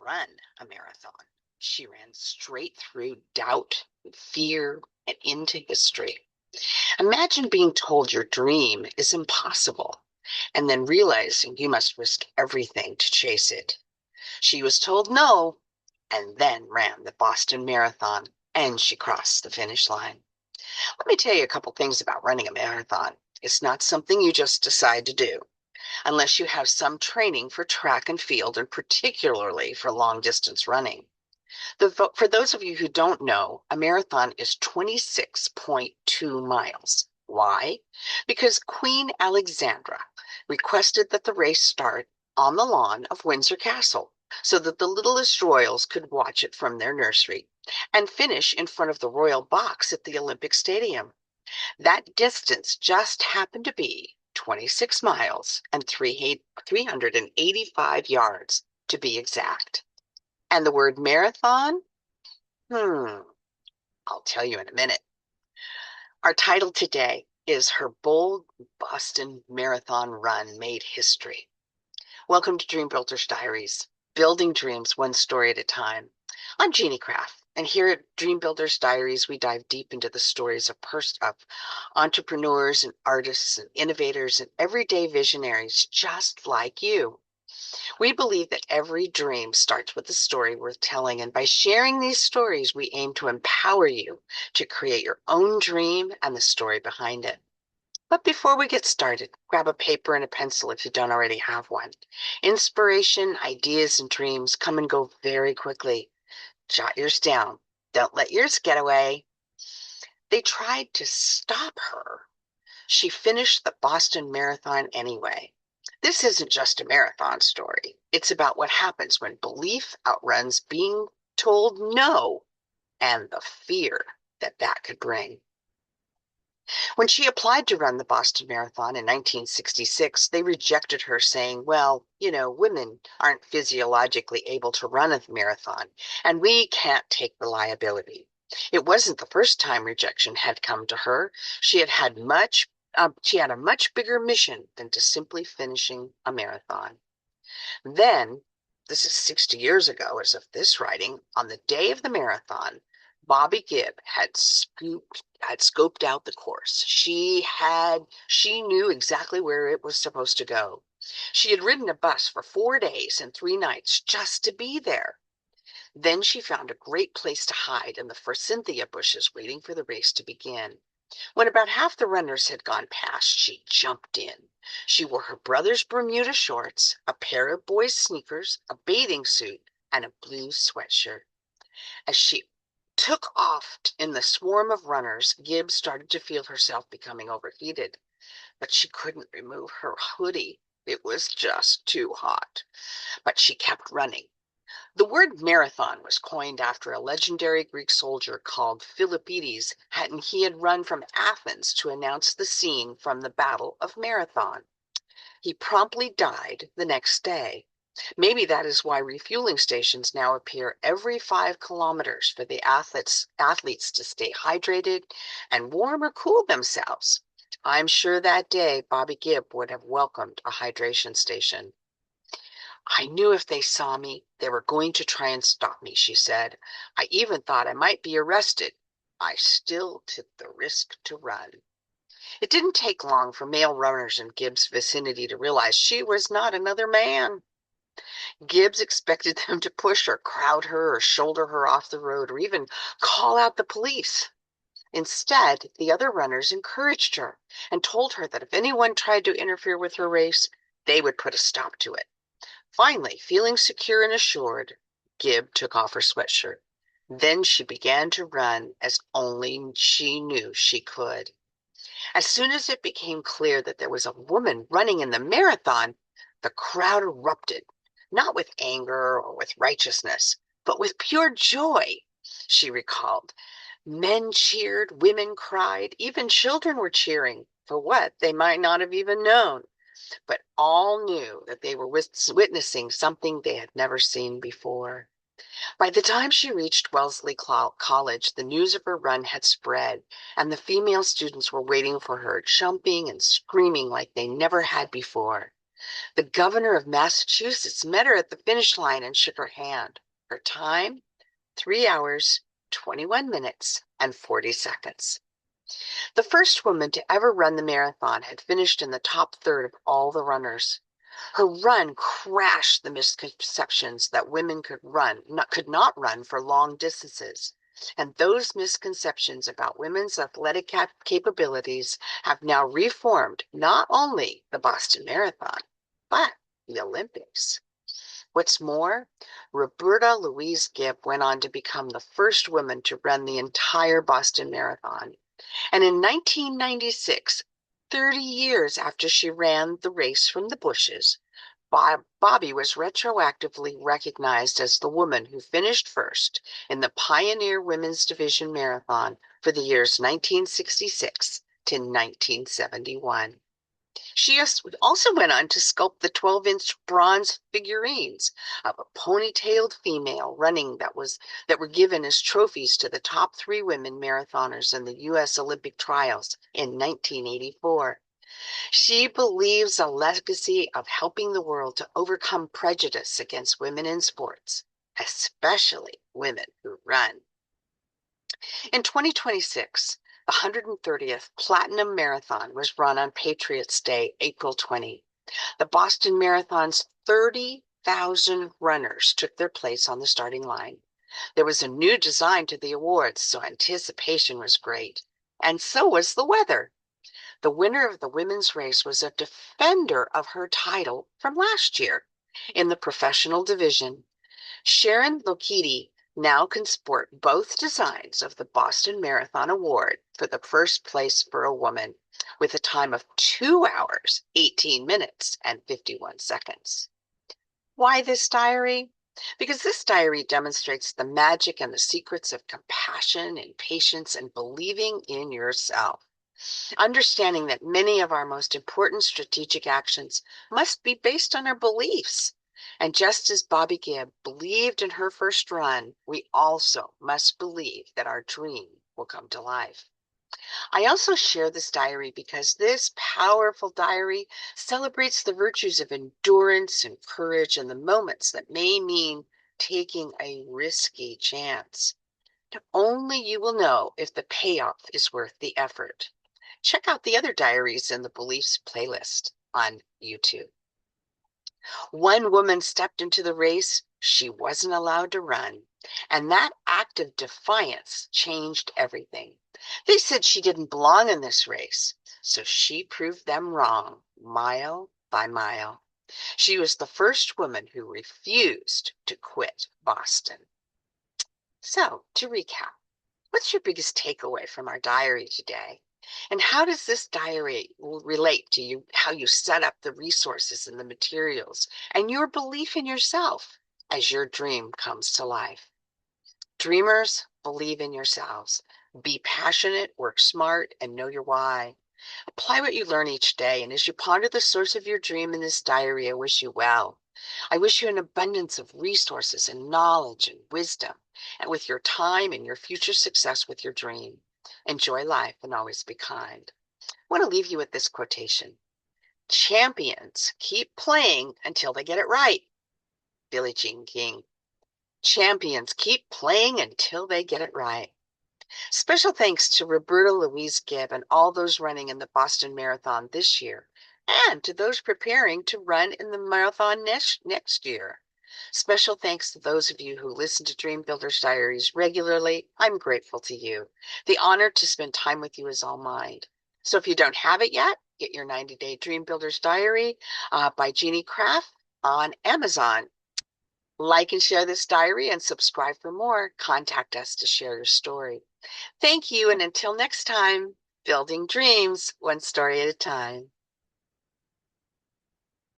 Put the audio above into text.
Run a marathon. She ran straight through doubt, fear, and into history. Imagine being told your dream is impossible and then realizing you must risk everything to chase it. She was told no and then ran the Boston Marathon and she crossed the finish line. Let me tell you a couple things about running a marathon. It's not something you just decide to do unless you have some training for track and field and particularly for long distance running. For those of you who don't know, a marathon is 26.2 miles. Why? Because Queen Alexandra requested that the race start on the lawn of Windsor Castle so that the littlest royals could watch it from their nursery and finish in front of the royal box at the Olympic Stadium. That distance just happened to be 26 miles and 385 yards to be exact. And the word marathon? I'll tell you in a minute. Our title today is Her Bold Boston Marathon Run Made History. Welcome to Dream Builders Diaries, building dreams one story at a time. I'm Jeannie Craft, and here at Dream Builders Diaries, we dive deep into the stories of entrepreneurs and artists and innovators and everyday visionaries just like you. We believe that every dream starts with a story worth telling, and by sharing these stories, we aim to empower you to create your own dream and the story behind it. But before we get started, grab a paper and a pencil if you don't already have one. Inspiration, ideas, and dreams come and go very quickly. Jot yours down. Don't let yours get away. They tried to stop her. She finished the Boston Marathon anyway. This isn't just a marathon story. It's about what happens when belief outruns being told no and the fear that that could bring. When she applied to run the Boston Marathon in 1966, they rejected her, saying, well, women aren't physiologically able to run a marathon, and we can't take the liability. It wasn't the first time rejection had come to her. She had a much bigger mission than to simply finishing a marathon. Then, this is 60 years ago as of this writing, on the day of the marathon, Bobby Gibb had scoped out the course. She knew exactly where it was supposed to go. She had ridden a bus for 4 days and 3 nights just to be there. Then she found a great place to hide in the forsythia bushes waiting for the race to begin. When about half the runners had gone past, she jumped in. She wore her brother's Bermuda shorts, a pair of boys' sneakers, a bathing suit, and a blue sweatshirt. As she took off in the swarm of runners, Gibbs started to feel herself becoming overheated, but she couldn't remove her hoodie. It was just too hot. But she kept running. The word marathon was coined after a legendary Greek soldier called Philippides, and he had run from Athens to announce the scene from the Battle of Marathon. He promptly died the next day. Maybe that is why refueling stations now appear every 5 kilometers for the athletes to stay hydrated and warm or cool themselves. I'm sure that day Bobby Gibb would have welcomed a hydration station. I knew if they saw me, they were going to try and stop me, she said. I even thought I might be arrested. I still took the risk to run. It didn't take long for male runners in Gibbs' vicinity to realize she was not another man. Gibbs expected them to push or crowd her or shoulder her off the road or even call out the police. Instead, the other runners encouraged her and told her that if anyone tried to interfere with her race, they would put a stop to it. Finally, feeling secure and assured, Gibb took off her sweatshirt. Then she began to run as only she knew she could. As soon as it became clear that there was a woman running in the marathon, the crowd erupted, not with anger or with righteousness, but with pure joy, she recalled. Men cheered, women cried, even children were cheering for what they might not have even known. But all knew that they were witnessing something they had never seen before. By the time she reached Wellesley College, the news of her run had spread, and the female students were waiting for her, jumping and screaming like they never had before. The governor of Massachusetts met her at the finish line and shook her hand. Her time, 3 hours, 21 minutes, and 40 seconds. The first woman to ever run the marathon had finished in the top third of all the runners. Her run crashed the misconceptions that women could not run for long distances. And those misconceptions about women's athletic capabilities have now reformed not only the Boston Marathon, but the Olympics. What's more, Roberta Louise Gibb went on to become the first woman to run the entire Boston Marathon. And in 1996, 30 years after she ran the race from the bushes, Bobby was retroactively recognized as the woman who finished first in the Pioneer Women's Division Marathon for the years 1966 to 1971. She also went on to sculpt the 12-inch bronze figurines of a ponytailed female running that were given as trophies to the top 3 women marathoners in the U.S. Olympic trials in 1984. She believes a legacy of helping the world to overcome prejudice against women in sports, especially women who run. In 2026, the 130th Platinum Marathon was run on Patriots' Day, April 20. The Boston Marathon's 30,000 runners took their place on the starting line. There was a new design to the awards, so anticipation was great. And so was the weather. The winner of the women's race was a defender of her title from last year in the professional division. Sharon Lokiti now can sport both designs of the Boston Marathon Award for the first place for a woman with a time of 2 hours, 18 minutes, and 51 seconds. Why this diary? Because this diary demonstrates the magic and the secrets of compassion and patience and believing in yourself. Understanding that many of our most important strategic actions must be based on our beliefs. And just as Bobby Gibb believed in her first run, we also must believe that our dream will come to life. I also share this diary because this powerful diary celebrates the virtues of endurance and courage in the moments that may mean taking a risky chance. Only you will know if the payoff is worth the effort. Check out the other diaries in the Beliefs playlist on YouTube. One woman stepped into the race she wasn't allowed to run, and that act of defiance changed everything. They said she didn't belong in this race, so she proved them wrong, mile by mile. She was the first woman who refused to quit Boston. So, to recap, what's your biggest takeaway from our diary today? And how does this diary relate to you, how you set up the resources and the materials and your belief in yourself as your dream comes to life? Dreamers, believe in yourselves. Be passionate, work smart, and know your why. Apply what you learn each day, and as you ponder the source of your dream in this diary, I wish you well. I wish you an abundance of resources and knowledge and wisdom, and with your time and your future success with your dream. Enjoy life and always be kind. I want to leave you with this quotation. Champions keep playing until they get it right. Billie Jean King. Champions keep playing until they get it right. Special thanks to Roberta Louise Gibb and all those running in the Boston Marathon this year, and to those preparing to run in the marathon next year. Special thanks to those of you who listen to Dream Builders Diaries regularly. I'm grateful to you. The honor to spend time with you is all mine. So if you don't have it yet, get your 90-Day Dream Builders Diary by Jeannie Craft on Amazon. Like and share this diary and subscribe for more. Contact us to share your story. Thank you, and until next time, building dreams one story at a time.